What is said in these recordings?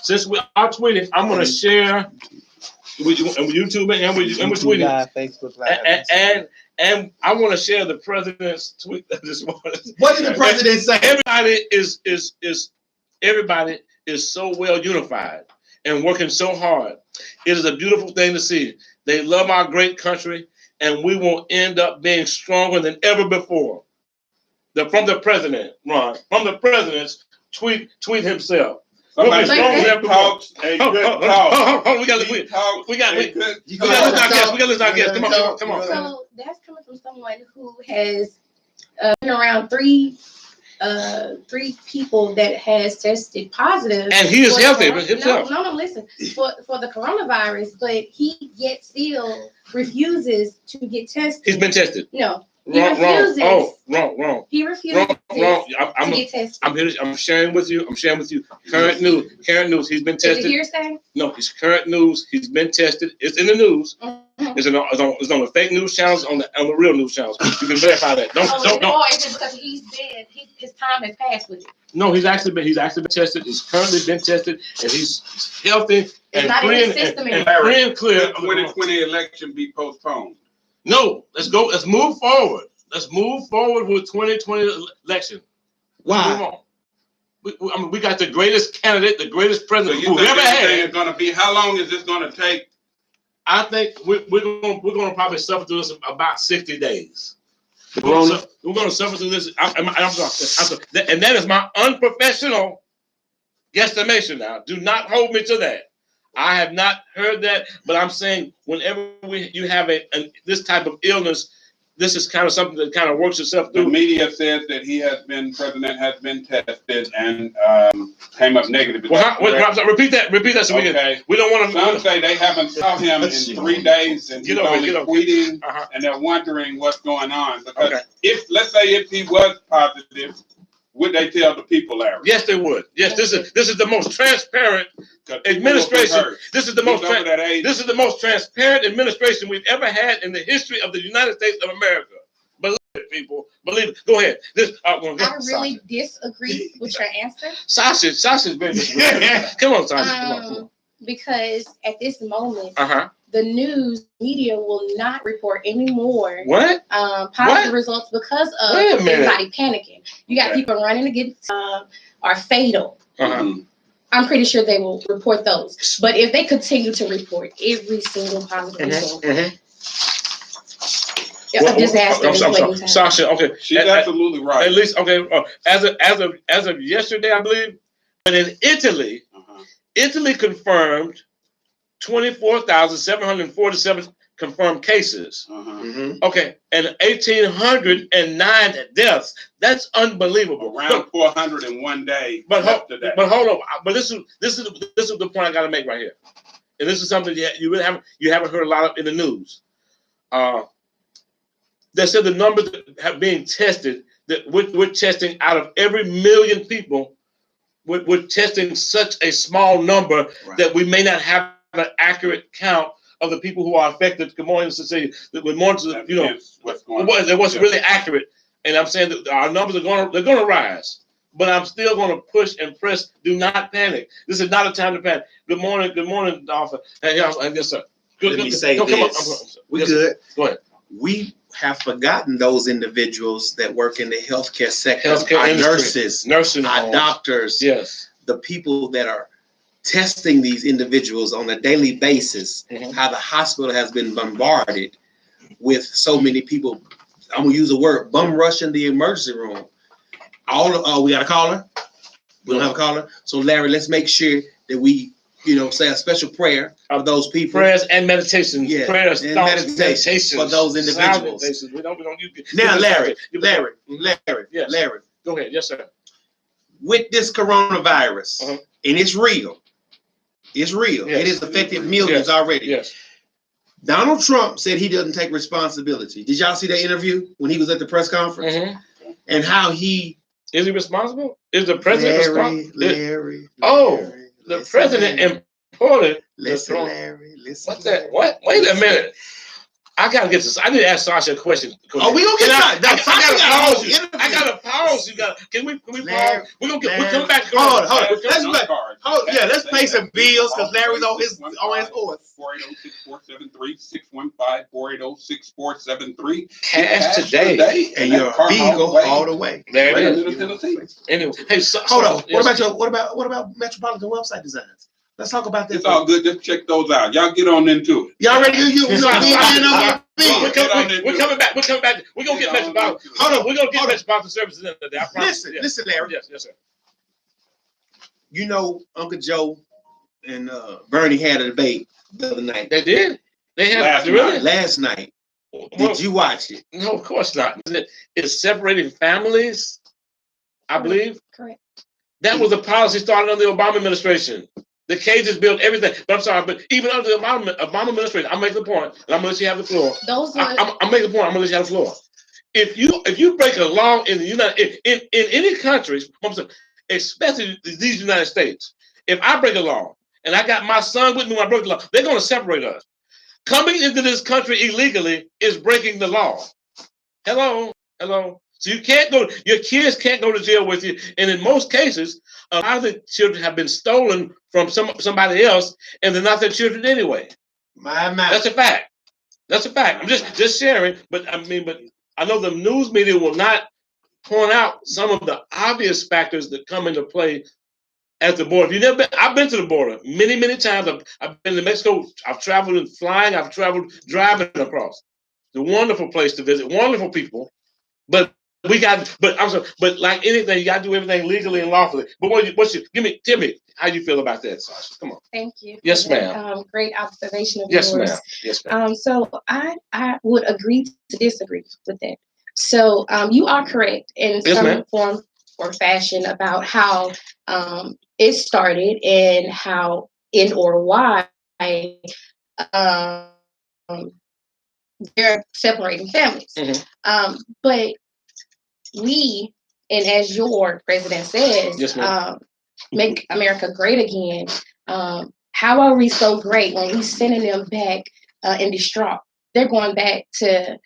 since we are tweeting, I'm going to share with YouTube and with tweeting. Live, Facebook Live, and I want to share the president's tweet this morning. What did the president say? Everybody is so well unified and working so hard. It is a beautiful thing to see. They love our great country, and we will end up being stronger than ever before. From the president, Ron, from the president's tweet himself. Somebody talks a good talk. We got to listen to our guest. Come on. So that's coming from someone who has been around three people that has tested positive, and he is healthy himself. No, listen, for the coronavirus, but he yet still refuses to get tested. He's been tested. No. He refuses. Wrong. He refuses to get tested. I'm sharing with you. Current news. He's been tested. Is it hearsay? No, it's current news. He's been tested. It's in the news. Mm-hmm. It's on the fake news channels, on the real news channels. You can verify that. Don't. It's just because he's dead. His time has passed with it. No, he's actually been tested. He's currently been tested, and he's healthy and free and clear. The 2020 election be postponed. No, let's go. Let's move forward. Let's move forward with 2020 election. Why? We got the greatest candidate, the greatest president we've ever had. Is going to be, how long is this going to take? I think we're going to probably suffer through this about 60 days. We're going to suffer through this. I'm sorry, and that is my unprofessional guesstimation. Now, do not hold me to that. I have not heard that, but I'm saying whenever you have this type of illness, this is kind of something that kind of works itself through. The media says that president has been tested and came up negative. Repeat that so we don't want to. Some say they haven't saw him in 3 days and he's only tweeting, and they're wondering what's going on. Because if he was positive, would they tell the people, Larry? Yes, they would. Yes, this is the most transparent administration. This is the most transparent administration we've ever had in the history of the United States of America. Believe it, people. Believe it. Go ahead. I really disagree with your answer. Sausage, baby. Come on, Sausage. Come on. Because at this moment, the news media will not report any more positive results because of everybody panicking. You got people running to get are fatal. I'm pretty sure they will report those. But if they continue to report every single positive result, a disaster. Sasha, okay, she's absolutely right. At least, as of yesterday, I believe, but in Italy. Italy confirmed 24,747 confirmed cases. Okay, and 1,809 deaths. That's unbelievable. Around 400 in 1 day. But hold on. But this is the point I got to make right here, and this is something that you haven't heard a lot of in the news. They said the numbers that have being tested, that we're testing out of every million people. We're testing such a small number that we may not have an accurate count of the people who are affected. Good morning, Cecilia. What's really accurate. And I'm saying that our numbers are going to rise. But I'm still going to push and press. Do not panic. This is not a time to panic. Good morning, Dolphin. Yes, sir. Let me say this. We good. Go ahead. We have forgotten those individuals that work in the healthcare sector, our nurses, nursing our homes, doctors, the people that are testing these individuals on a daily basis, how the hospital has been bombarded with so many people. I'm gonna use a word, bum rushing the emergency room. We got a caller? We don't have a caller? So Larry, let's make sure that we say a special prayer for those people. Prayers and meditation. Yeah. Prayers and meditation for those individuals. We don't now, Larry. Go ahead. Yes, sir. With this coronavirus, and it's real. It's real. Yes. It has affected millions already. Yes. Donald Trump said he doesn't take responsibility. Did y'all see that interview when he was at the press conference? And how he... Is he responsible? Is the president responsible? Larry. The president imported Listen, the Larry. Listen. What's that? What? Wait a minute. I gotta get this. I need to ask Sasha a question. Oh, we gonna get that. I gotta pause. You got. Can we pause? We're coming back. Hold on. Let's pay some bills because Larry's on his horse. 480-6473-615 480-6473. Cash today, and your vehicle all the way. There it is. Anyway, hey, hold on. What about Metropolitan website designs? Let's talk about this. It's all good. Just check those out. Y'all get on into it. Y'all ready? We're coming back. We're gonna get Metropolitan. Hold on. We're gonna get Metropolitan Services in today. Listen, Larry. Yes, sir. You know, Uncle Joe and Bernie had a debate the other night. They did. They had last night. Did you watch it? No, of course not. It's separating families, I believe. Correct. That was a policy started under the Obama administration. The cages built everything. But I'm sorry, but even under the Obama administration, I'm making the point, and I'm gonna let you have the floor. I'm making the point. I'm gonna let you have the floor. If you break a law in the in any country, especially these United States, if I break a law and I got my son with me when I broke the law, they're gonna separate us. Coming into this country illegally is breaking the law. Hello. So you can't go. Your kids can't go to jail with you, and in most cases, a lot of the children have been stolen from somebody else, and they're not their children anyway. That's a fact. I'm just sharing, but I know the news media will not point out some of the obvious factors that come into play at the border. If you've never been, I've been to the border many times. I've been to Mexico. I've traveled in flying. I've traveled driving across. It's a wonderful place to visit. Wonderful people, but. But like anything, you got to do everything legally and lawfully. But tell me how you feel about that, Sasha. Come on. Thank you. Yes, ma'am. Great observation of yours. Yes, ma'am. So I would agree to disagree with that. So you are correct in some form or fashion about how it started and how or why they're separating families. Mm-hmm. But we, and as your president says, make America great again. How are we so great when he's sending them back in distraught? They're going back to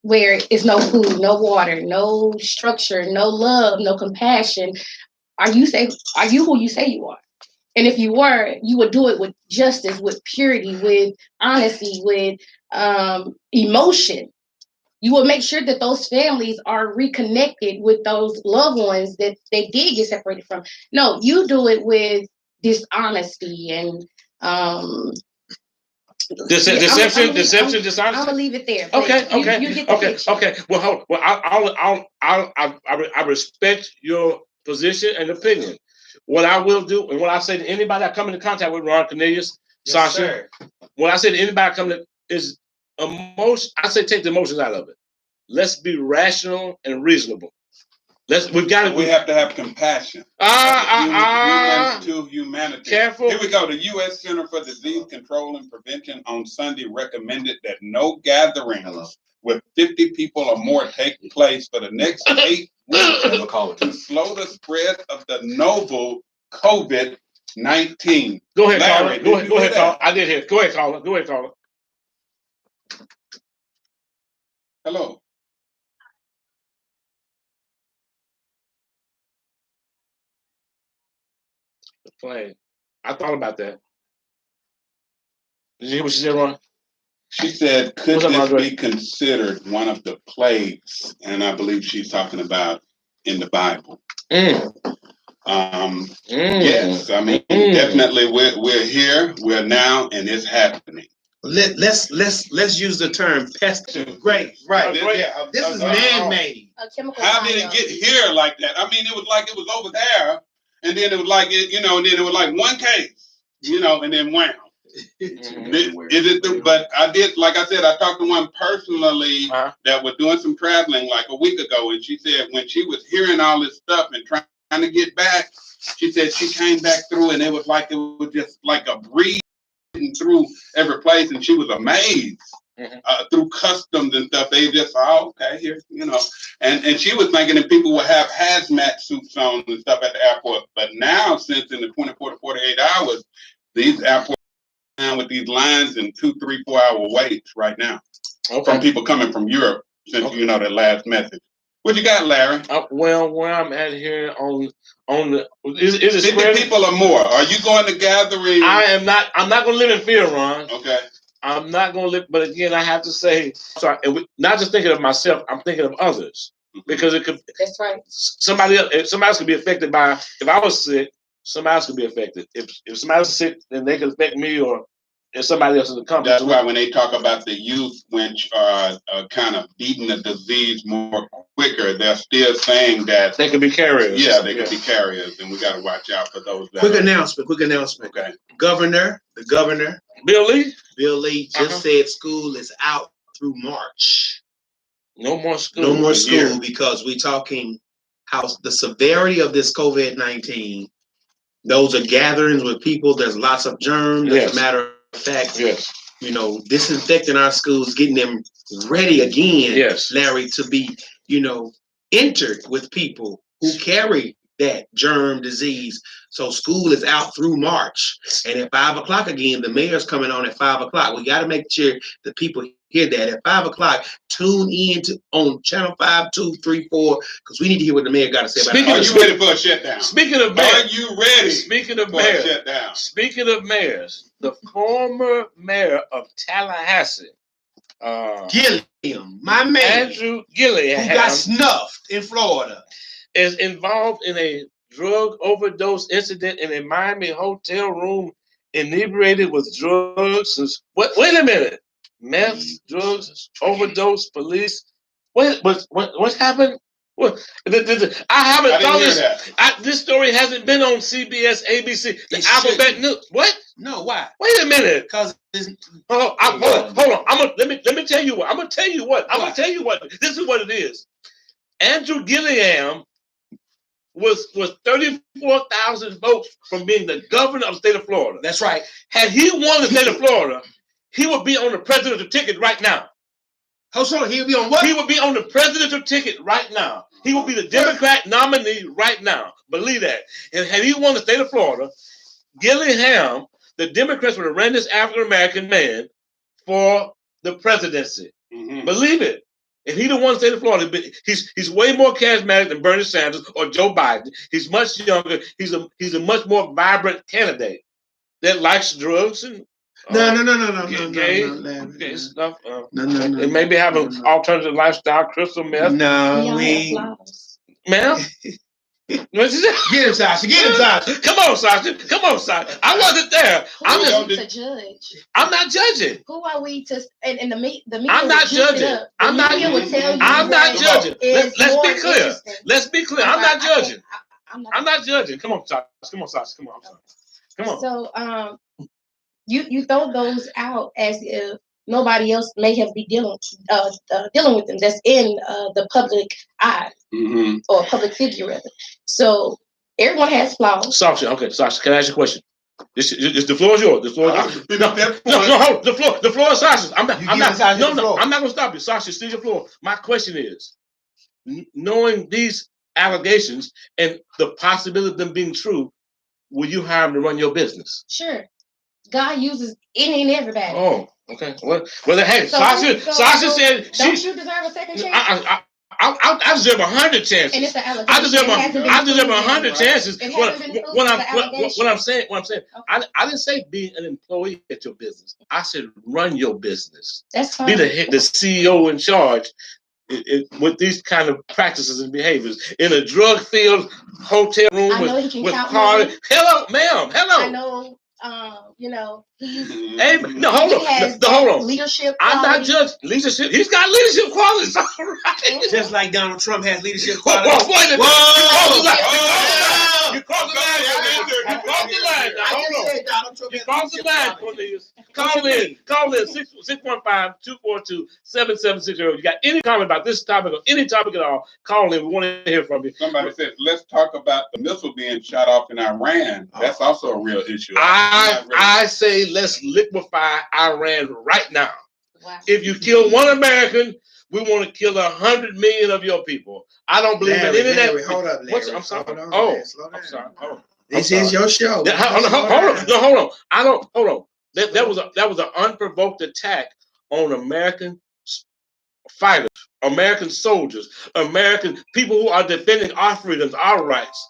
where it's no food, no water, no structure, no love, no compassion. Are you who you say you are? And if you were, you would do it with justice, with purity, with honesty, with emotion. You will make sure that those families are reconnected with those loved ones that they did get separated from. No, you do it with dishonesty and deception, dishonesty. I'm gonna leave it there. Okay. You get the picture. Okay. Well, I respect your position and opinion. What I will do, and what I say to anybody I come into contact with, Ron, Cornelius, Sasha, sir. What I say to anybody I come to is I say take the emotions out of it. Let's be rational and reasonable. We have to have compassion. Humans to humanity. Careful. Here we go. The U.S. Center for Disease Control and Prevention on Sunday recommended that no gatherings with 50 people or more take place for the next 8 weeks to slow the spread of the novel COVID-19. Go ahead, Larry. Go ahead, Carla. I did hear. Go ahead, Carla. Hello. The plane. I thought about that. Did you hear what she said, Ron? She said, could this be considered one of the plagues? And I believe she's talking about in the Bible. Yes, I mean, definitely we're here, we're now, and it's happening. Let's use the term pest. Great, right. This is man-made. How did it get here like that? I mean, it was like it was over there, and then it was like and then it was like one case, and then wow. But I did, like I said, I talked to one personally that was doing some traveling like a week ago, and she said when she was hearing all this stuff and trying to get back, she said she came back through and it was just like a breeze through every place, and she was amazed through customs and stuff. They just okay here, and she was thinking that people would have hazmat suits on and stuff at the airport, but now since in the 24 to 48 hours, these airports with these lines and 2, 3, 4 hour waits right now from people coming from Europe. Since you know that last message. What you got, Larry? Well, where I'm at here on the is it 50 spreading? people or more. Are you going to gatherings? I'm not going to live in fear, Ron. Okay. I'm not going to live, but again, I have to say, sorry, and not just thinking of myself, I'm thinking of others because it could. That's right. Somebody else could be affected by. If I was sick, somebody else could be affected. If somebody was sick, then they could affect me or somebody else in the company. That's why when they talk about the youth, which are kind of beating the disease more quicker, they're still saying that they could be carriers. Yeah, they could be carriers, and we got to watch out for those. Quick announcement. Okay. The governor, Bill Lee just said school is out through March. No more school. No more school because we're talking how the severity of this COVID-19. Those are gatherings with people. There's lots of germs. As a matter of fact, you know, disinfecting our schools, getting them ready again, Larry, to be, you know, entered with people who carry that germ disease. So school is out through March. And at 5 o'clock again, the mayor's coming on at 5 o'clock. We got to make sure that people hear that. At 5 o'clock, tune in on channel 5, 2, 3, 4, because we need to hear what the mayor got to say about it. Are you ready for a shutdown? Speaking of mayors, are you ready? Speaking of mayors, shutdown? Speaking of mayors, the former mayor of Tallahassee, Gilliam, my man, Andrew Gilliam, who got snuffed in Florida, is involved in a drug overdose incident in a Miami hotel room, inebriated with drugs. Wait a minute. Meth, drugs, overdose, police. What's happened? What? I haven't thought this. This story hasn't been on CBS, ABC, the Alphabet News. What? No, why? Wait a minute. Because hold on. Let me tell you what. I'm gonna tell you what. This is what it is. Andrew Gilliam was 34,000 votes from being the governor of the state of Florida. That's right. Had he won the state of Florida, he would be on the presidential ticket right now. How so? He would be on what? He would be on the presidential ticket right now. He would be the Democrat nominee right now. Believe that. And had he won the state of Florida, Gilliam, the Democrats would have ran this African American man for the presidency. Believe it. If he'd have won the state of Florida, he's way more charismatic than Bernie Sanders or Joe Biden. He's much younger. He's a much more vibrant candidate that likes drugs and gay stuff. And maybe have an alternative lifestyle, crystal meth. Ma'am. Get him, Sasha. Come on, Sasha. I wasn't there. I'm to judge. I'm not judging. Who are we to? And the media. I'm not judging. I'm not judging. Let's be clear. I'm not judging. I'm not judging. Come on, Sasha. Come on. So, you throw those out as if nobody else may have been dealing with them. That's in the public eye or public figure rather. So everyone has flaws. Sasha, can I ask you a question? The floor is yours. The floor is Sasha's. I'm not gonna stop you. Sasha, still your floor. My question is, knowing these allegations and the possibility of them being true, will you hire him to run your business? Sure. God uses any and everybody. Oh, okay. Well, hey, Sasha said don't you deserve a second chance? I deserve 100 chances. And it's an allegation. I deserve 100 chances. What I'm saying, okay. I didn't say be an employee at your business. I said run your business. That's fine. Be the CEO in charge with these kind of practices and behaviors in a drug-filled hotel room with party. Hello, ma'am. Hello. I know. Hold on. Leadership. I'm not judging leadership. He's got leadership qualities, all right. Just like Donald Trump has leadership qualities. Wait a minute. You crossed the line. You crossed the line, Cornelius. Call in 615-242-7760. You got any comment about this topic or any topic at all, call in. We want to hear from you. Somebody said, let's talk about the missile being shot off in Iran. That's also a real issue. I say let's liquefy Iran right now. Wow. If you kill one American, we want to kill 100 million of your people. I don't believe in any of that. Hold up, Larry. I'm sorry. I'm sorry. This is your show. Hold on. I don't. Hold on. That was an unprovoked attack on American fighters, American soldiers, American people who are defending our freedoms, our rights.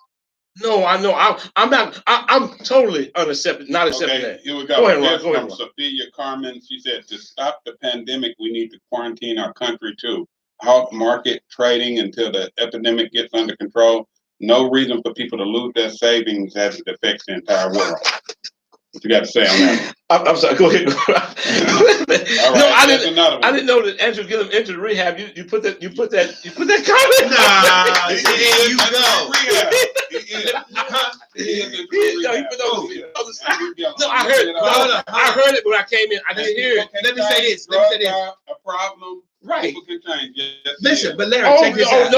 No, I know. I'm totally unaccepted. Not accepting that. Here we go. Go ahead, Ron. Go ahead, Sophia Carmen. She said, to stop the pandemic, we need to quarantine our country too. Halt market trading until the epidemic gets under control. No reason for people to lose their savings as it affects the entire world. What you got to say on that? I'm sorry. Go ahead. All right, no, I didn't know that Andrew get him into the rehab. You put that comment. Nah, there you go. No, I heard it. I heard it when I came in. I didn't hear it. Let me say this. A problem. Right. People can change. Listen, but Larry, check this out.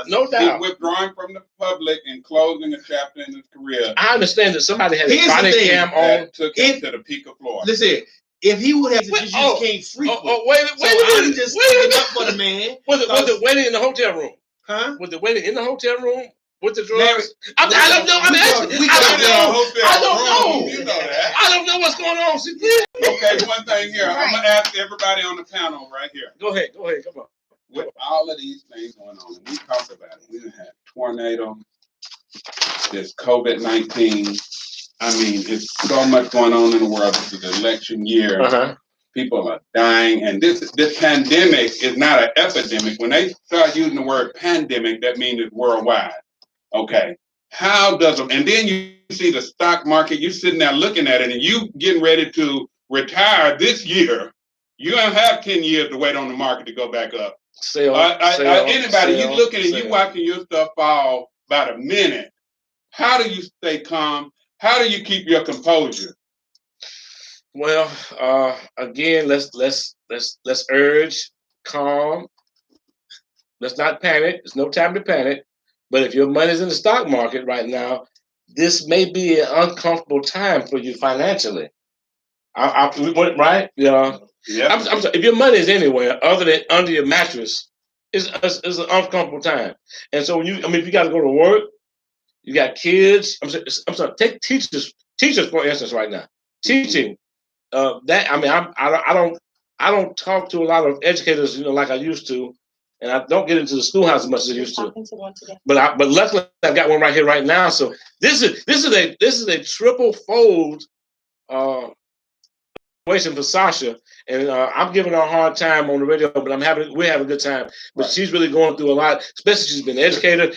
No doubt. He's withdrawing from the public and closing a chapter in his career. I understand that somebody has a body cam on. Took him to the peak of Florida. Listen, if he would have just came frequent. Wait a minute. I'm just sticking up for the man. Was it waiting in the hotel room? Huh? Was it waiting in the hotel room with the drugs? Larry, I don't know. I'm asking. I don't know. You know that. I don't know what's going on. Okay, one thing here. I'm gonna ask everybody on the panel right here. Go ahead. Come on. With all of these things going on, we talked about it. We had tornado, there's COVID-19. I mean, there's so much going on in the world. This is the election year. People are dying, and this pandemic is not an epidemic. When they start using the word pandemic, that means it's worldwide. Okay, how does it? And then you see the stock market. You're sitting there looking at it, and you getting ready to retire this year. You don't have 10 years to wait on the market to go back up. Anybody, you looking and you watching your stuff fall by the minute. How do you stay calm? How do you keep your composure? Well, again, let's urge calm. Let's not panic. There's no time to panic. But if your money's in the stock market right now, this may be an uncomfortable time for you financially. Right? Yeah. I'm sorry, if your money is anywhere other than under your mattress, it's an uncomfortable time. And so if you got to go to work, you got kids. I'm sorry. Take teachers for instance right now. Teaching. I don't talk to a lot of educators, like I used to, and I don't get into the schoolhouse as much as I used to. But luckily I've got one right here right now. So this is a triple fold situation for Sasha, and I'm giving her a hard time on the radio, but we're having a good time. But she's really going through a lot. Especially she's been an educator.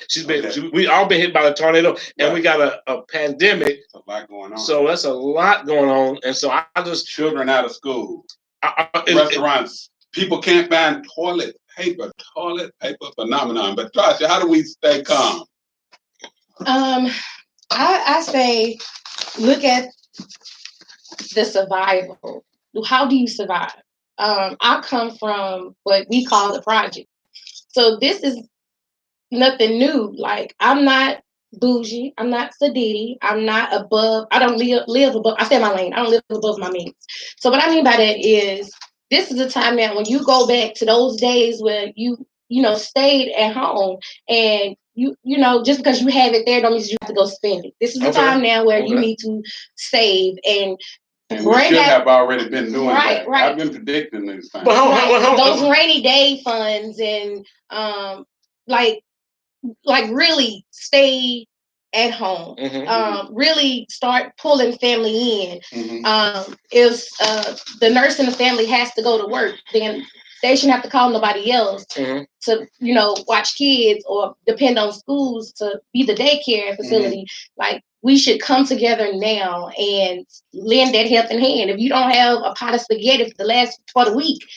We all been hit by a tornado, and we got a pandemic. A lot going on. So that's a lot going on, and so I just children out of school, restaurants. People can't find toilet paper phenomenon. But Tasha, how do we stay calm? I say look at the survival. How do you survive? I come from what we call the project. So this is nothing new. Like, I'm not bougie. I'm not sadidi. I'm not above. I don't live above. I stay in my lane. I don't live above my means. So what I mean by that is this is a time now when you go back to those days where you stayed at home and just because you have it there don't mean you have to go spend it. This is the time now where you need to save and we should have already been doing that. Right. I've been predicting these things. Those rainy day funds and like really stay at home. Really start pulling family in. If the nurse in the family has to go to work, then they shouldn't have to call nobody else to watch kids or depend on schools to be the daycare facility. Like, we should come together now and lend that helping hand. If you don't have a pot of spaghetti for the week,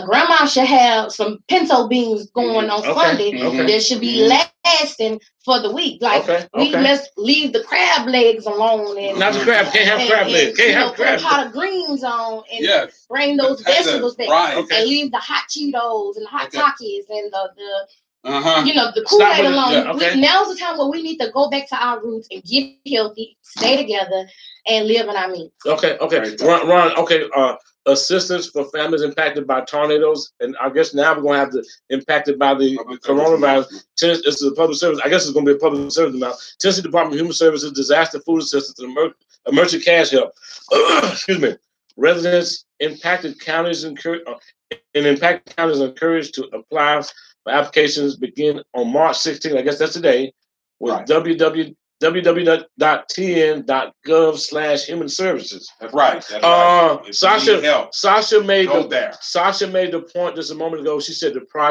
grandma should have some pinto beans going on Sunday. There should be lasting for the week. Like, let's leave the crab legs alone. And not the crab. Can't have crab legs. Can't have crab. Put a pot of greens on and bring those vegetables back. And leave the hot Cheetos and the hot Takis and the Kool-Aid alone. Now's the time where we need to go back to our roots and get healthy, stay together, and live in our means. Ron, assistance for families impacted by tornadoes, and I guess now we're going to have to impacted by the coronavirus. This is a public service. I guess it's going to be a public service amount. Tennessee Department of Human Services, Disaster Food Assistance, and Emergency Cash Help. Excuse me. Residents impacted counties encouraged to apply for applications begin on March 16th. I guess that's today. With www.tn.gov/human services. That's right. That's right. Sasha made the point just a moment ago. She said the price,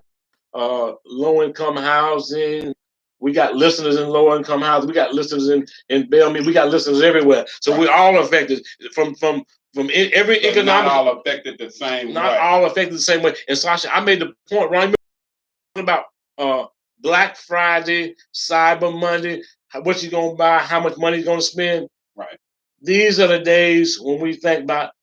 low-income housing. We got listeners in low-income housing. We got listeners in Bellmead. We got listeners everywhere. So we're all affected from every economic. Not all affected the same way. Not all affected the same way. And Sasha, I made the point, Ron, about Black Friday, Cyber Monday, what you gonna buy, how much money you're gonna spend. Right. These are the days when we think about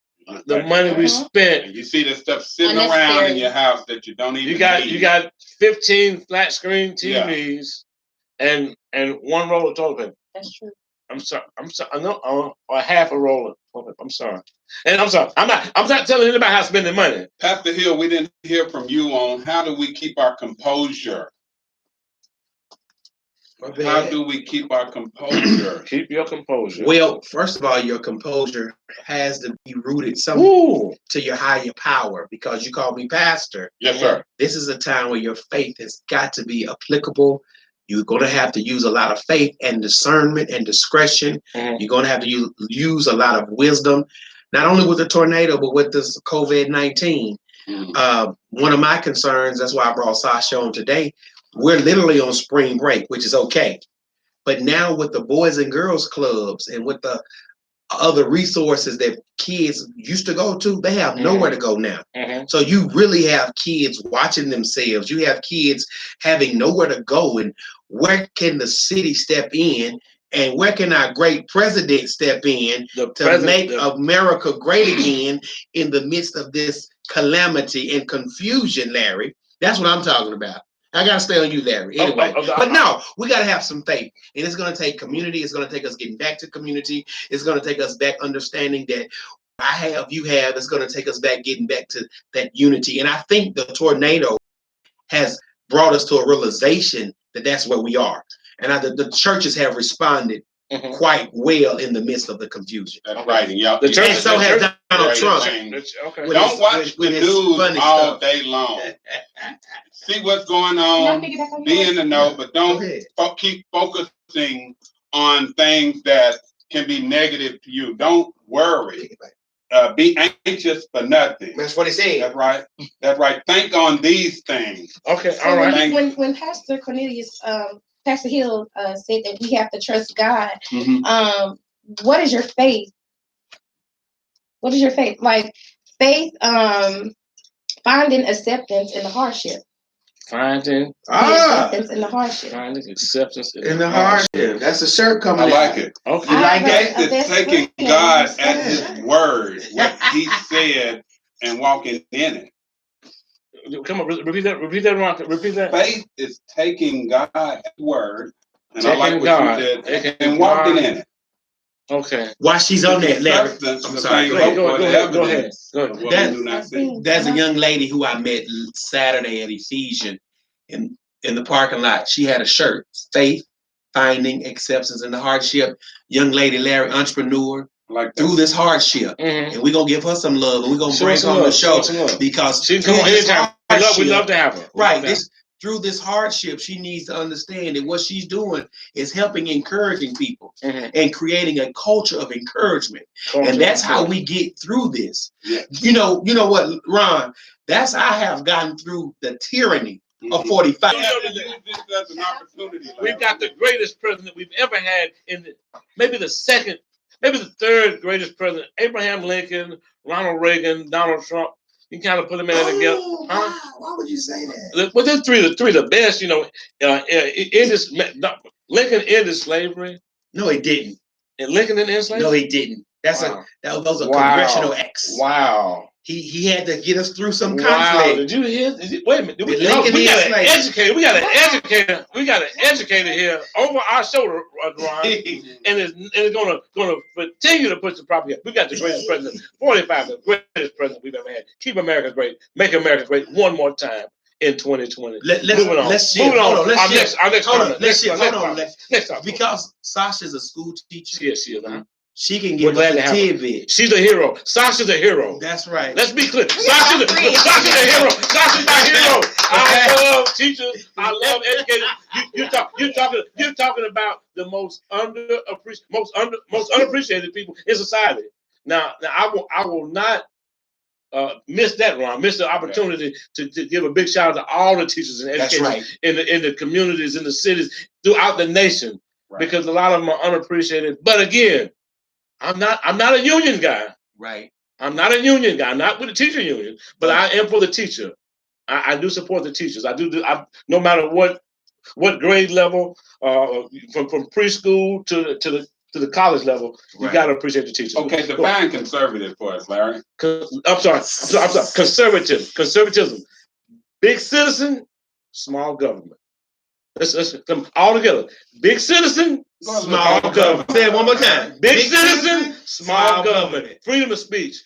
the money we spent. And you see this stuff sitting around in your house that you don't even need. You got 15 flat screen TVs and one roll of toilet paper. That's true. I'm sorry. Or half a roll of toilet paper. I'm sorry. And I'm sorry. I'm not telling anybody how to spend their money. Pastor Hill, we didn't hear from you on how do we keep our composure. How do we keep our composure? Keep your composure. Well, first of all, your composure has to be rooted somewhere to your higher power, because you call me pastor. Yes, sir. This is a time where your faith has got to be applicable. You're going to have to use a lot of faith and discernment and discretion. You're going to have to use a lot of wisdom, not only with the tornado, but with this COVID-19. One of my concerns, that's why I brought Sasha on today, we're literally on spring break, which is okay. But now with the Boys and Girls Clubs and with the other resources that kids used to go to, they have nowhere to go now. So you really have kids watching themselves. You have kids having nowhere to go. And where can the city step in? And where can our great president step in to make America great again in the midst of this calamity and confusion, Larry? That's what I'm talking about. I got to stay on you, Larry. Anyway, but no, we got to have some faith. And it's going to take community. It's going to take us getting back to community. It's going to take us back understanding that I have, you have. It's going to take us back, getting back to that unity. And I think the tornado has brought us to a realization that that's where we are. And the churches have responded quite well in the midst of the confusion. That's right. And the church so has Donald Trump. Don't watch the news all day long. See what's going on, be in the know, but don't keep focusing on things that can be negative to you. Don't worry. Be anxious for nothing. That's what he said. That's right. That's right. Think on these things. Okay, so all right. When Pastor Cornelius, Pastor Hill said that we have to trust God, what is your faith? What is your faith? Like faith, finding acceptance in the hardship. Finding acceptance in the hardship. Finding acceptance in the hardship. That's a shirt coming. I like it. Okay. You like that? It's taking God at His word, what He said, and walking in it. Come on, repeat that. Repeat that. Faith is taking God at His word, and I like what you said, and walking in it. Okay. While she's on that, Larry, I'm sorry. Go ahead. There's a young lady who I met Saturday at Ephesians in the parking lot. She had a shirt, faith, finding acceptance in the hardship. Young lady, Larry, entrepreneur, through this hardship. And we're going to give her some love. And we're going to bring her on the show because she's going anytime. We love to have her. Right. Through this hardship, she needs to understand that what she's doing is helping, encouraging people and creating a culture of encouragement. And that's how we get through this. Yeah. You know what, Ron? That's how I have gotten through the tyranny of 45. We've got the greatest president we've ever had maybe the third greatest president, Abraham Lincoln, Ronald Reagan, Donald Trump. You kind of put them in there together. Wow. Why would you say that? Well, they're three of the best. Lincoln ended slavery. No, he didn't. And Lincoln didn't end slavery? No, he didn't. Those are congressional acts. Wow. He had to get us through some conflict. Did you hear? Wait a minute. We got an educator. We got an educator here over our shoulder, Ron, and it's gonna continue to push the property. We got the greatest president, 45, the greatest president we've ever had. Keep America great. Make America great one more time in 2020. Let's shift. Because Sasha's a school teacher. Yes, she is. She can give us a tidbit. She's a hero. Sasha's a hero. That's right. Let's be clear. Sasha's a hero. Sasha's my hero. I love teachers. I love educators. You're talking about the most unappreciated people in society. Now I will not miss that, Ron. Miss the opportunity to give a big shout out to all the teachers and educators in the communities, in the cities, throughout the nation, because a lot of them are unappreciated. But again, I'm not a union guy. Right. I'm not a union guy. I'm not with the teacher union, but I am for the teacher. I do support the teachers. I no matter what grade level, from preschool to the college level, you got to appreciate the teachers. Okay, define conservative for us, Larry. I'm sorry. Conservatism. Big citizen, small government. Let's come all together. Big citizen, small government. Say it one more time. Big citizen, small government. Freedom of speech.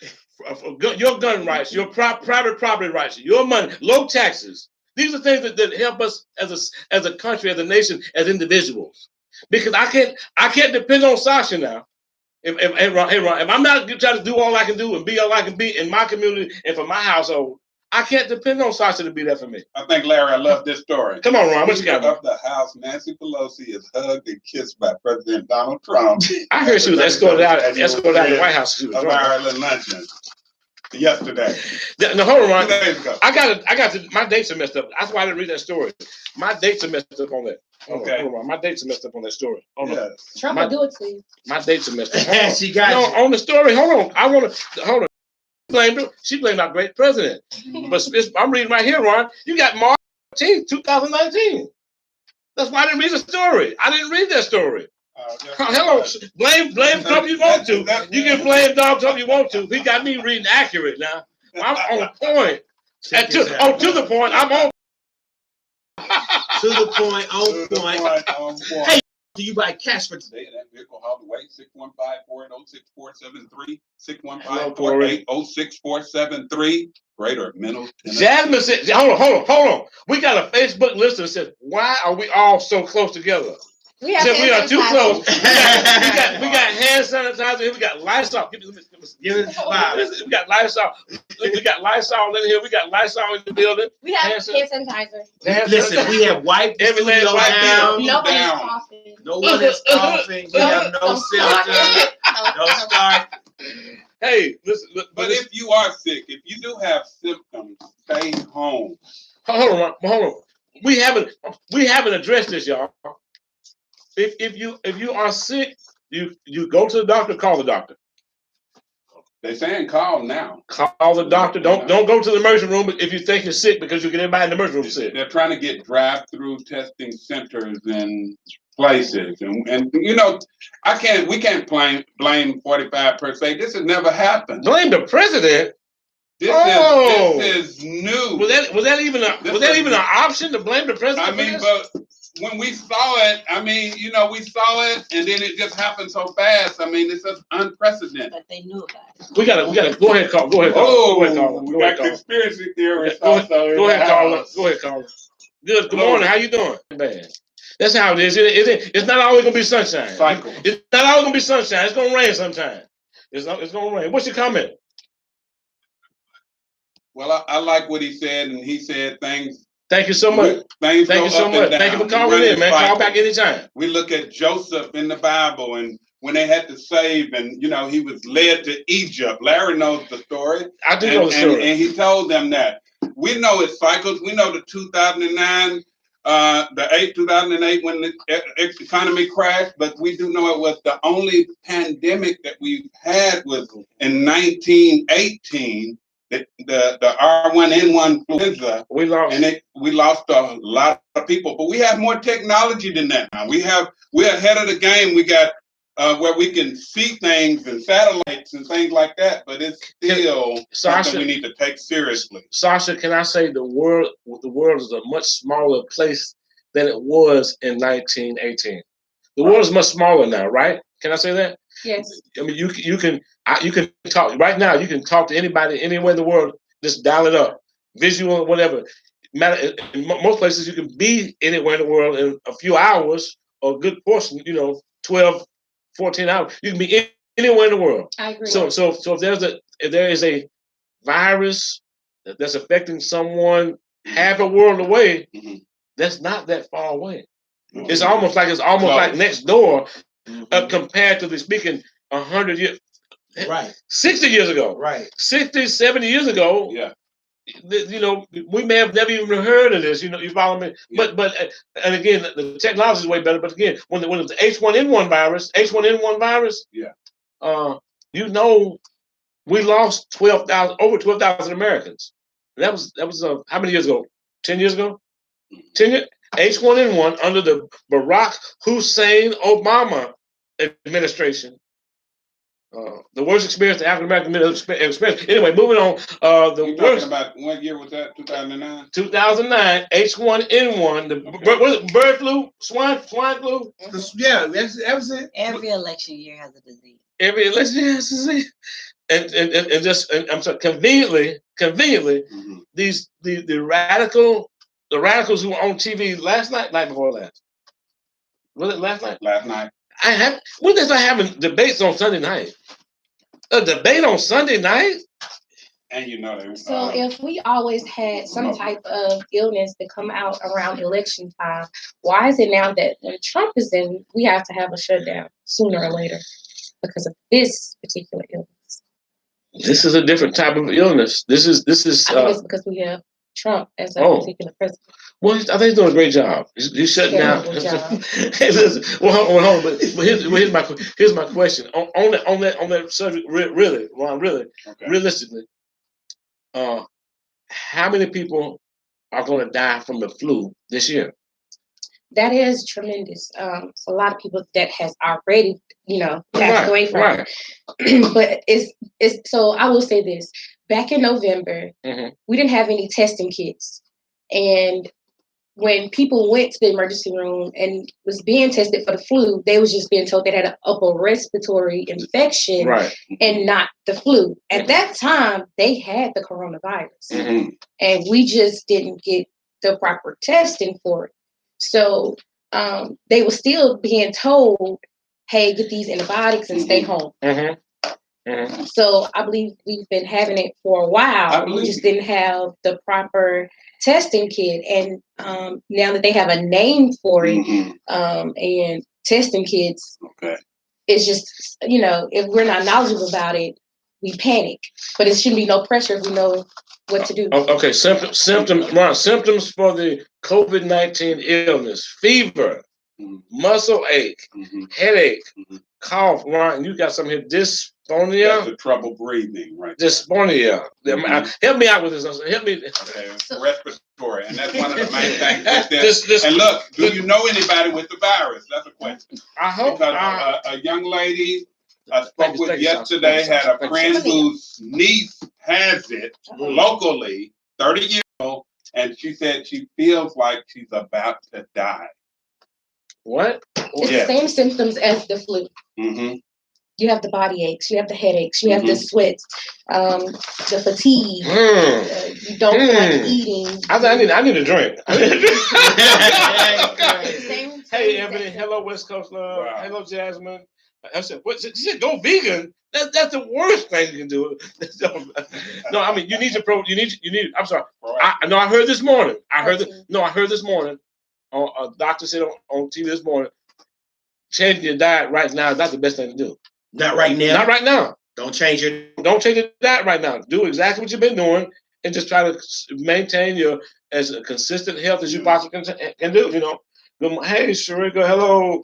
Your gun rights, your private property rights, your money, low taxes. These are things that help us as a country, as a nation, as individuals. Because I can't depend on Sasha now. Hey Ron, if I'm not trying to do all I can do and be all I can be in my community and for my household, I can't depend on Sasha to be there for me. I think, Larry, I love this story. Come on, Ron, what you got? Up the House, Nancy Pelosi is hugged and kissed by President Donald Trump. I heard she was escorted out of the White House. She was Maryland luncheon yesterday. No, hold on, Ron. 2 days ago. My dates are messed up. That's why I didn't read that story. My dates are messed up on that. Hold on. My dates are messed up on that story. Trump will do it to you. My dates are messed up. She got you. On the story. Hold on. She blamed our great president. But I'm reading right here, Ron. You got March 13th, 2019. That's why I didn't read the story. I didn't read that story. Hello, blame Trump you want to. You can blame Donald Trump you want to. He got me reading accurate now. I'm on point. To the point, I'm on. To the point, on point. Hey, do you buy cash for today? That vehicle hauled away 615-480-6473, 615-480-6473. Greater Mental. Jasmine said, hold on. We got a Facebook listener that says, why are we all so close together? We are too close. We got hand sanitizer. We got Lysol. Give it 5. We got Lysol. We got Lysol in here. We got Lysol in the building. We have hand sanitizer. Listen, we have wiped the studio down. Nobody's coughing. No one is coughing. We have no symptoms. No start. Hey, listen. But if you are sick, if you do have symptoms, stay home. Hold on. We haven't addressed this, y'all. If you are sick, you go to the doctor, call the doctor. They're saying call now. Call the doctor. Don't go to the emergency room if you think you're sick because you get everybody in the emergency room sick. They're trying to get drive-through testing centers and places. And you know, we can't blame 45 per se. This has never happened. Blame the president? This is new. Was that even an option to blame the president? I mean, but when we saw it, we saw it, and then it just happened so fast. I mean, it's just unprecedented. But they knew about it. We gotta go ahead, Carl. Go ahead, Carl. We got conspiracy theorists. Go ahead, Carl. Good morning. How you doing? Man, that's how it is. It's not always gonna be sunshine. Cycle. It's not always gonna be sunshine. It's gonna rain sometime. It's gonna rain. What's your comment? Well, I like what he said, and he said things. Thank you so much. Thank you so much. Thank you for calling in, man. Call back anytime. We look at Joseph in the Bible, and when they had to save, and he was led to Egypt. Larry knows the story. I do know the story. And he told them that. We know it cycles. We know the 2009, 2008 when the economy crashed, but we do know it was the only pandemic that we've had was in 1918. The R1N1 influenza, we lost a lot of people, but we have more technology than that now. We're ahead of the game. We got where we can see things and satellites and things like that, but it's still something we need to take seriously. Sasha, can I say the world is a much smaller place than it was in 1918. The world is much smaller now, right? Can I say that? Yes. I mean, you can talk right now. You can talk to anybody anywhere in the world. Just dial it up, visual, whatever. In most places, you can be anywhere in the world in a few hours or a good portion. 12, 14 hours. You can be anywhere in the world. I agree. So if there is a virus that's affecting someone half a world away, that's not that far away. It's almost like next door, compared to the speaking 100 years, right, 60 years ago, right, 60, 70 years ago. Yeah. We may have never even heard of this. You follow me? Yeah. But and again, the technology is way better. But again, when it's the H1N1 virus, yeah, we lost over 12,000 Americans. That was how many years ago? 10 years ago? 10 years? H1N1 under the Barack Hussein Obama administration. The worst experience the African American experience. Anyway, moving on. You're talking about what year was that? 2009. 2009. H1N1. The bird flu, swine flu. Yeah, that was it. Every election year has a disease. Every election year has a disease. And I'm sorry. Conveniently, the radicals who were on TV last night before last. Was it last night? Last night. When did I having debates on Sunday night? A debate on Sunday night? And you know they. So if we always had some type of illness to come out around election time, why is it now that when Trump is in, we have to have a shutdown sooner or later because of this particular illness? This is a different type of illness. This is. I think it's because we have Trump as a particular president. Well, I think he's doing a great job. He's shutting down. Hold on. But here's my question on that subject. Really, Ron. Really, realistically, how many people are going to die from the flu this year? That is tremendous. A lot of people that has already, passed away from it. But it's so I will say this. Back in November, we didn't have any testing kits. And when people went to the emergency room and was being tested for the flu, they was just being told they had an upper respiratory infection and not the flu. At that time, they had the coronavirus. And we just didn't get the proper testing for it. So they were still being told, hey, get these antibiotics and stay home. So I believe we've been having it for a while. We just didn't have the proper testing kit. And now that they have a name for it and testing kits, it's just, if we're not knowledgeable about it, we panic. But it shouldn't be no pressure if we know what to do. Okay, symptoms for the COVID-19 illness: fever, muscle ache, headache, cough. Ron, you got something here. Dysphonia. That's the trouble breathing, right? Dysphonia. Help me out with this. Help me. Okay, respiratory, and that's one of the main things with this. And look, do you know anybody with the virus? That's a question. I hope. Because a young lady I spoke with yesterday had a friend whose niece has it locally, 30 years old, and she said she feels like she's about to die. What? It's the same symptoms as the flu. You have the body aches, you have the headaches, you have the sweats, the fatigue. You don't like eating. I need a drink. Hey, Ebony. Hello, West Coast Love. Wow. Hello, Jasmine. I said, what? She said, go vegan. That's the worst thing you can do. No, I mean, you need your I'm sorry. I heard this morning. I heard this morning. A doctor said on TV this morning, changing your diet right now is not the best thing to do. Not right now. Not right now. Don't change it. Don't change your diet right now. Do exactly what you've been doing and just try to maintain your as consistent health as you possibly can do. Hey, Sharika, hello.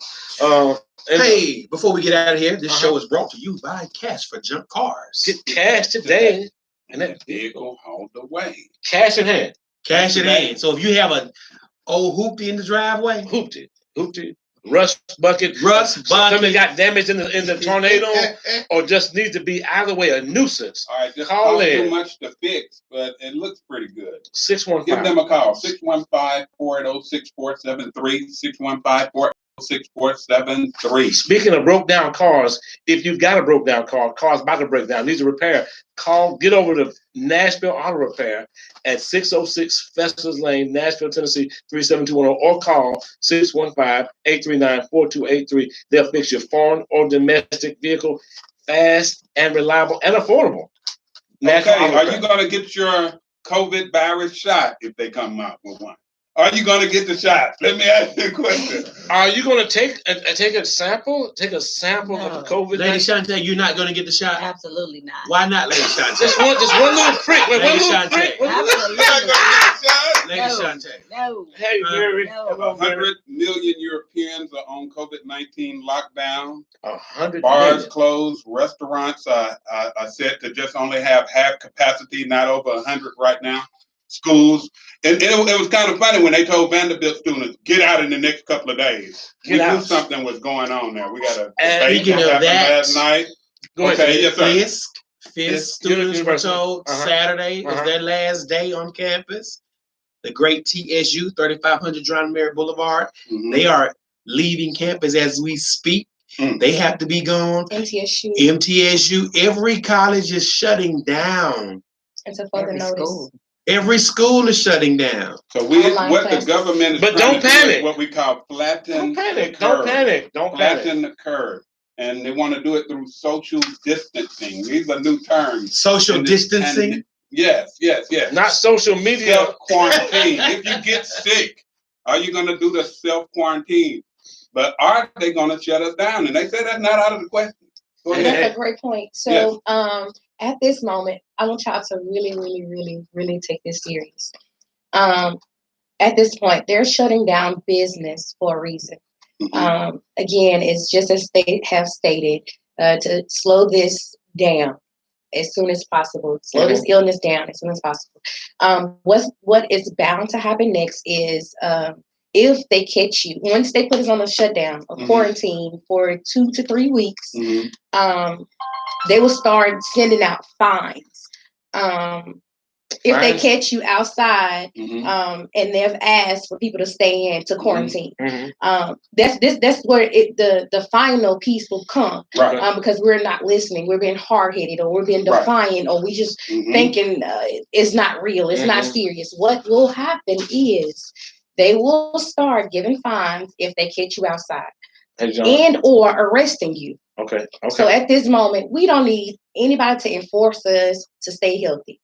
Hey, before we get out of here, this show is brought to you by Cash for Junk Cars. Get cash today. And that vehicle hauled away. Cash in hand. Cash in hand. So if you have an old hoopty in the driveway, hoopty, rust bucket, something got damaged in the tornado, or just needs to be out of the way, a nuisance. All right, just call in. Too much to fix, but it looks pretty good. 615. Give them a call. 615-480-6473. 615-480-6473. Speaking of broke down cars, if you've got a broke down car's about to break down, needs a repair, get over to Nashville Auto Repair at 606 Festus Lane, Nashville, Tennessee 37210, or call 615-839-4283. They'll fix your foreign or domestic vehicle. fast, and reliable and affordable. Okay, are you going to get your COVID virus shot if they come out with one? Are you going to get the shot? Let me ask you a question. Are you going to take a sample? Take a sample of the COVID? Lady Shante, you're not going to get the shot? Absolutely not. Why not, Lady Shante? Just one little prick. Lady Shante. Absolutely not. Lady no, Shante. No. Hey, Mary. No. 100 million Europeans are on COVID-19 lockdown. 100 Bars million. closed. Restaurants are set to just only have half capacity, not over 100 right now. Schools. It was kind of funny when they told Vanderbilt students, get out in the next couple of days. We knew something was going on there. We got a debate that happened last night. Okay, yes, sir. Fisk students were told Saturday is their last day on campus. The great TSU, 3500 John Merritt Boulevard, they are leaving campus as we speak. They have to be gone. MTSU, every college is shutting down. Until further notice. Every school is shutting down. So what the government is trying to do is what we call flatten the curve. Flatten the curve. And they want to do it through social distancing. These are new terms. Social distancing? Yes. Not social media. Self-quarantine. If you get sick, are you going to do the self-quarantine? But are they going to shut us down? And they say that's not out of the question. That's a great point. So at this moment, I want y'all to really, really, really, really take this serious. At this point, they're shutting down business for a reason. Again, it's just as they have stated, to slow this down as soon as possible. Slow this illness down as soon as possible. What is bound to happen next is if they catch you, once they put us on a shutdown, a quarantine for 2 to 3 weeks, they will start sending out fines. If they catch you outside, and they've asked for people to stay in to quarantine, that's where the final piece will come. Because we're not listening, we're being hard-headed, or we're being defiant, or we just thinking it's not real, it's not serious. What will happen is they will start giving fines if they catch you outside, and or arresting you. Okay. So at this moment, we don't need anybody to enforce us to stay healthy.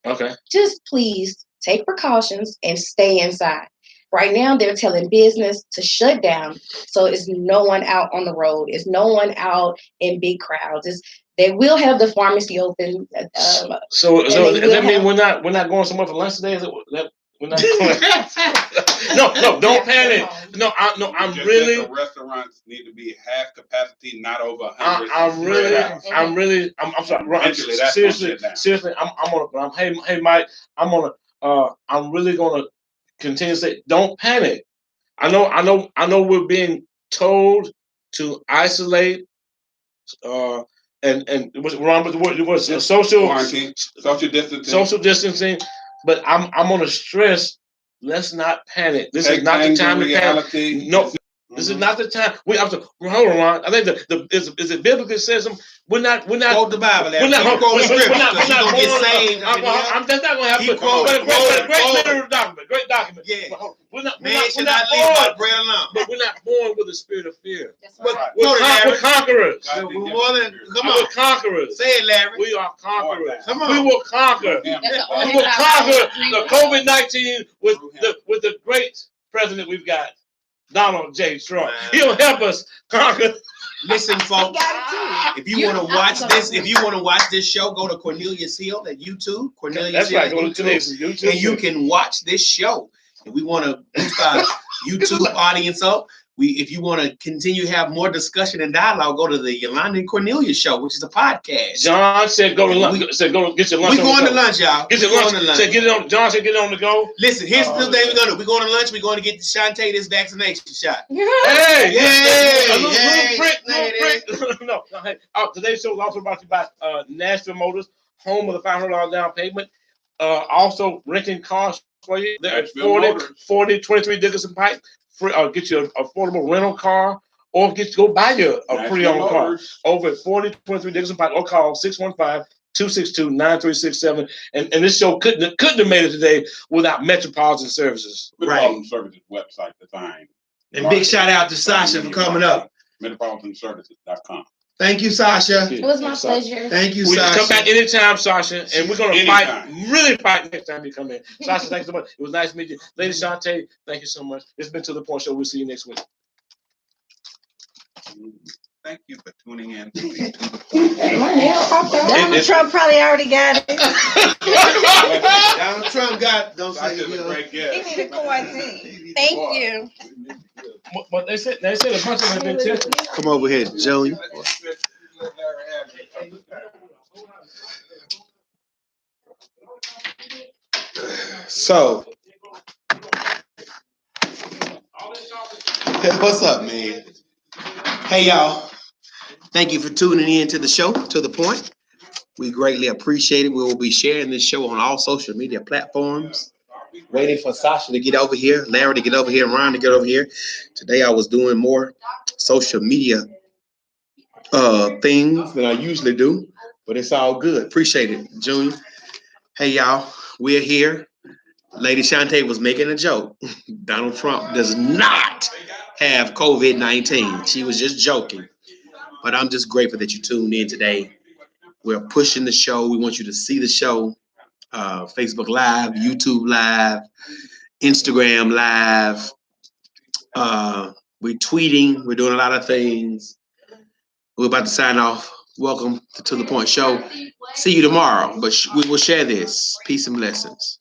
Just please take precautions and stay inside. Right now, they're telling business to shut down, so it's no one out on the road. It's no one out in big crowds. They will have the pharmacy open. So does that mean we're not going somewhere for lunch today? We're not going. No, don't panic. I'm really. The restaurants need to be half capacity, not over 100. I'm sorry. Seriously, hey Mike, I'm really gonna continue to say, don't panic. I know we're being told to isolate, and what's wrong with the word? What's social quarantine, social distancing. But I'm gonna stress, let's not panic. This is not the time to panic. No, this is not the time. Hold on, Ron. I think is it biblically says we're not. Quote the Bible. We're not going to get saved. That's not gonna happen. But a great document. Yeah. We're not leave born. bread alone. But we're not born with a spirit of fear. We're conquerors. We're conquerors. Say it, Larry. We are conquerors. Come on. We will conquer. We will conquer the COVID-19 with the great president we've got, Donald J. Trump. He'll help us conquer. Listen, folks. If you want to watch this show, go to Cornelius Hill at YouTube. Cornelius Hill at YouTube, and you can watch this show. And we want to boost our YouTube audience up. If you want to continue to have more discussion and dialogue, go to the Yolanda and Cornelius show, which is a podcast. John said go to lunch. Go get your lunch. We're going to lunch, y'all. Get your lunch. John said get it on the go. Listen, here's the thing we're going to do. We're going to lunch. We're going to get Shantae this vaccination shot. Hey! No. Hey, today's show is also brought to you by Nashville Motors, home of the $500 down payment. Also renting cars for you. There are 23 Dickinson Pike. Get you an affordable rental car, or go buy you a pre-owned car over at 4023 Dixon Pike, or call 615-262-9367. And this show couldn't have made it today without Metropolitan Services. Metropolitan Services website design. And big shout out to Sasha for coming up. MetropolitanServices.com. Thank you, Sasha. It was my pleasure. Thank you, We Sasha. come back anytime, Sasha, and we're gonna Anytime. really fight next time you come in. Sasha, thank you so much. It was nice to meet you. Lady Shantae, thank you so much. It's been To The Point Show. We'll see you next week. Thank you for tuning in. Donald Trump probably already got it. Donald Trump got, don't say Sasha's a great guest. He need a quarantine. Thank you. But they said a bunch of them have been tested. Come over here, Junior. So, what's up, man? Hey, y'all. Thank you for tuning in to the show, To The Point. We greatly appreciate it. We will be sharing this show on all social media platforms. Waiting for Sasha to get over here, Larry to get over here, and Ron to get over here. Today I was doing more social media things than I usually do, but it's all good. Appreciate it, Junior. Hey, y'all. We're here. Lady Shantae was making a joke. Donald Trump does not have COVID-19. She was just joking. But I'm just grateful that you tuned in today. We're pushing the show. We want you to see the show. Facebook Live, YouTube Live, Instagram Live. We're tweeting. We're doing a lot of things. We're about to sign off. Welcome to The Point Show. See you tomorrow. But we will share this. Peace and blessings.